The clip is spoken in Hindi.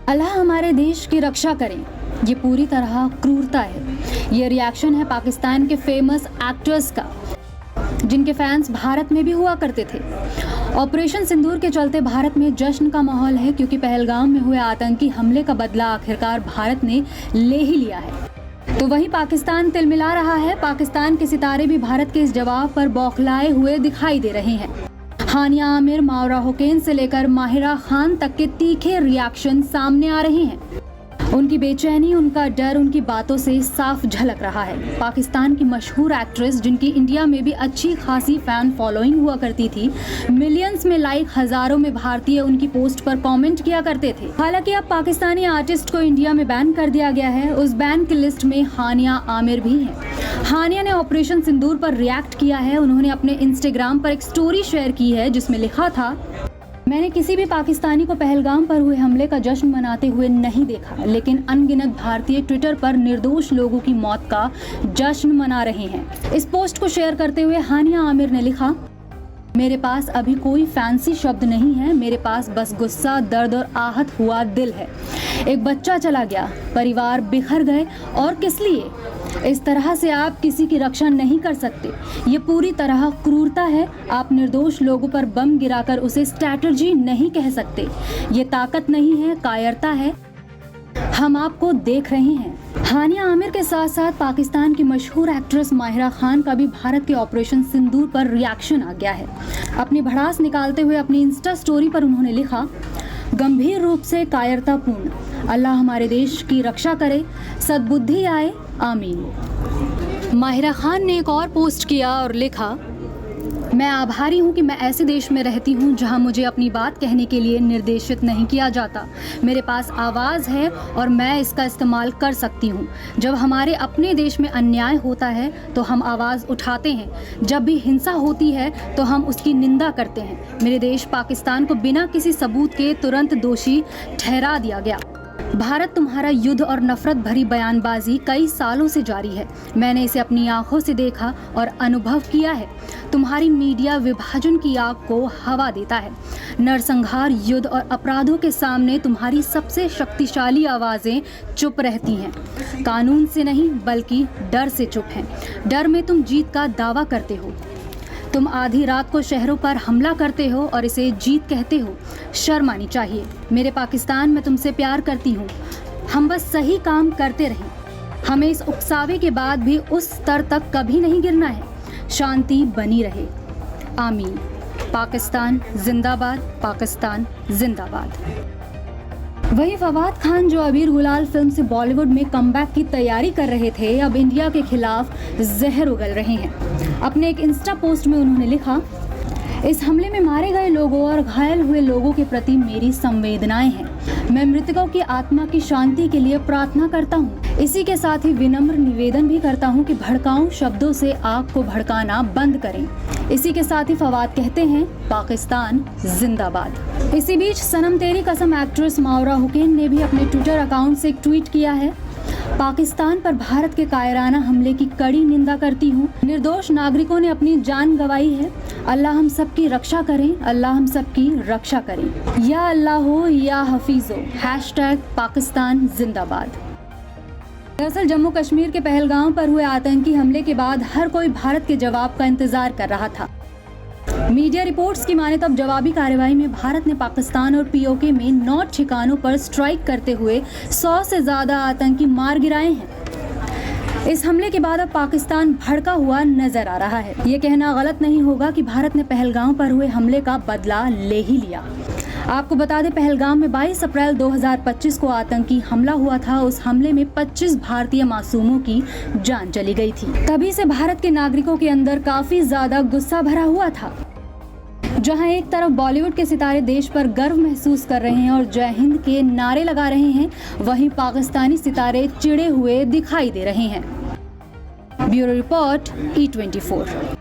अल्लाह हमारे देश की रक्षा करें, ये पूरी तरह क्रूरता है। ये रिएक्शन है पाकिस्तान के फेमस एक्टर्स का, जिनके फैंस भारत में भी हुआ करते थे। ऑपरेशन सिंदूर के चलते भारत में जश्न का माहौल है, क्योंकि पहलगाम में हुए आतंकी हमले का बदला आखिरकार भारत ने ले ही लिया है। तो वहीं पाकिस्तान तिलमिला रहा है। पाकिस्तान के सितारे भी भारत के इस जवाब पर बौखलाए हुए दिखाई दे रहे हैं। हानिया आमिर, मावरा हुसैन से लेकर माहिरा खान तक के तीखे रिएक्शन सामने आ रहे हैं। उनकी बेचैनी, उनका डर उनकी बातों से साफ झलक रहा है। पाकिस्तान की मशहूर एक्ट्रेस, जिनकी इंडिया में भी अच्छी खासी फैन फॉलोइंग हुआ करती थी, मिलियंस में लाइक, हजारों में भारतीय उनकी पोस्ट पर कमेंट किया करते थे। हालांकि अब पाकिस्तानी आर्टिस्ट को इंडिया में बैन कर दिया गया है। उस बैन की लिस्ट में हानिया आमिर भी हैं। हानिया ने ऑपरेशन सिंदूर पर रिएक्ट किया है। उन्होंने अपने इंस्टाग्राम पर एक स्टोरी शेयर की है, जिसमें लिखा था, मैंने किसी भी पाकिस्तानी को पहलगाम पर हुए हमले का जश्न मनाते हुए नहीं देखा, लेकिन अनगिनत भारतीय ट्विटर पर निर्दोष लोगों की मौत का जश्न मना रहे हैं। इस पोस्ट को शेयर करते हुए हानिया आमिर ने लिखा, मेरे पास अभी कोई फैंसी शब्द नहीं है, मेरे पास बस गुस्सा, दर्द और आहत हुआ दिल है। एक बच्चा चला गया, परिवार बिखर गए, और किस लिए? इस तरह से आप किसी की रक्षा नहीं कर सकते। ये पूरी तरह क्रूरता है। आप निर्दोष लोगों पर बम गिराकर उसे स्ट्रैटेजी नहीं कह सकते। ये ताकत नहीं है, कायरता है। हम आपको देख रहे हैं। हानिया आमिर के साथ साथ पाकिस्तान की मशहूर एक्ट्रेस माहिरा खान का भी भारत के ऑपरेशन सिंदूर पर रिएक्शन आ गया है। अपनी भड़ास निकालते हुए अपनी इंस्टा स्टोरी पर उन्होंने लिखा, गंभीर रूप से कायरतापूर्ण, अल्लाह हमारे देश की रक्षा करे, सद्बुद्धि आए, आमीन। माहिरा खान ने एक और पोस्ट किया और लिखा, मैं आभारी हूँ कि मैं ऐसे देश में रहती हूँ जहाँ मुझे अपनी बात कहने के लिए निर्देशित नहीं किया जाता। मेरे पास आवाज़ है और मैं इसका इस्तेमाल कर सकती हूँ। जब हमारे अपने देश में अन्याय होता है तो हम आवाज़ उठाते हैं। जब भी हिंसा होती है तो हम उसकी निंदा करते हैं। मेरे देश पाकिस्तान को बिना किसी सबूत के तुरंत दोषी ठहरा दिया गया। भारत, तुम्हारा युद्ध और नफरत भरी बयानबाजी कई सालों से जारी है। मैंने इसे अपनी आंखों से देखा और अनुभव किया है। तुम्हारी मीडिया विभाजन की आग को हवा देता है। नरसंहार, युद्ध और अपराधों के सामने तुम्हारी सबसे शक्तिशाली आवाज़ें चुप रहती हैं। कानून से नहीं बल्कि डर से चुप हैं। डर में तुम जीत का दावा करते हो। तुम आधी रात को शहरों पर हमला करते हो और इसे जीत कहते हो। शर्म आनी चाहिए। मेरे पाकिस्तान, मैं तुमसे प्यार करती हूँ। हम बस सही काम करते रहें। हमें इस उकसावे के बाद भी उस स्तर तक कभी नहीं गिरना है। शांति बनी रहे, आमीन। पाकिस्तान जिंदाबाद, पाकिस्तान जिंदाबाद। वहीं फवाद खान, जो अबीर गुलाल फिल्म से बॉलीवुड में कमबैक की तैयारी कर रहे थे, अब इंडिया के खिलाफ जहर उगल रहे हैं। अपने एक इंस्टा पोस्ट में उन्होंने लिखा, इस हमले में मारे गए लोगों और घायल हुए लोगों के प्रति मेरी संवेदनाएं हैं। मैं मृतकों की आत्मा की शांति के लिए प्रार्थना करता हूँ। इसी के साथ ही विनम्र निवेदन भी करता हूँ कि भड़काऊ शब्दों से आग को भड़काना बंद करें। इसी के साथ ही फवाद कहते हैं, पाकिस्तान जिंदाबाद। इसी बीच सनम तेरी कसम एक्ट्रेस मावरा हुसैन ने भी अपने ट्विटर अकाउंट से एक ट्वीट किया है, पाकिस्तान पर भारत के कायराना हमले की कड़ी निंदा करती हूँ। निर्दोष नागरिकों ने अपनी जान गंवाई है। अल्लाह हम सबकी रक्षा करें, अल्लाह हम सबकी रक्षा करें। या अल्लाह हो या हफीज़ो, #पाकिस्तान जिंदाबाद। दरअसल जम्मू कश्मीर के पहलगाम पर हुए आतंकी हमले के बाद हर कोई भारत के जवाब का इंतजार कर रहा था। मीडिया रिपोर्ट्स की माने तब जवाबी कार्रवाई में भारत ने पाकिस्तान और पीओके में 9 ठिकानों पर स्ट्राइक करते हुए 100 से ज्यादा आतंकी मार गिराए हैं। इस हमले के बाद अब पाकिस्तान भड़का हुआ नजर आ रहा है। ये कहना गलत नहीं होगा कि भारत ने पहलगाम पर हुए हमले का बदला ले ही लिया। आपको बता दें, पहलगाम में 22 अप्रैल 2025 को आतंकी हमला हुआ था। उस हमले में 25 भारतीय मासूमों की जान चली गई थी। तभी से भारत के नागरिकों के अंदर काफी ज्यादा गुस्सा भरा हुआ था। जहां एक तरफ बॉलीवुड के सितारे देश पर गर्व महसूस कर रहे हैं और जय हिंद के नारे लगा रहे हैं, वहीं पाकिस्तानी सितारे चिढ़े हुए दिखाई दे रहे हैं। Bureau report, E24।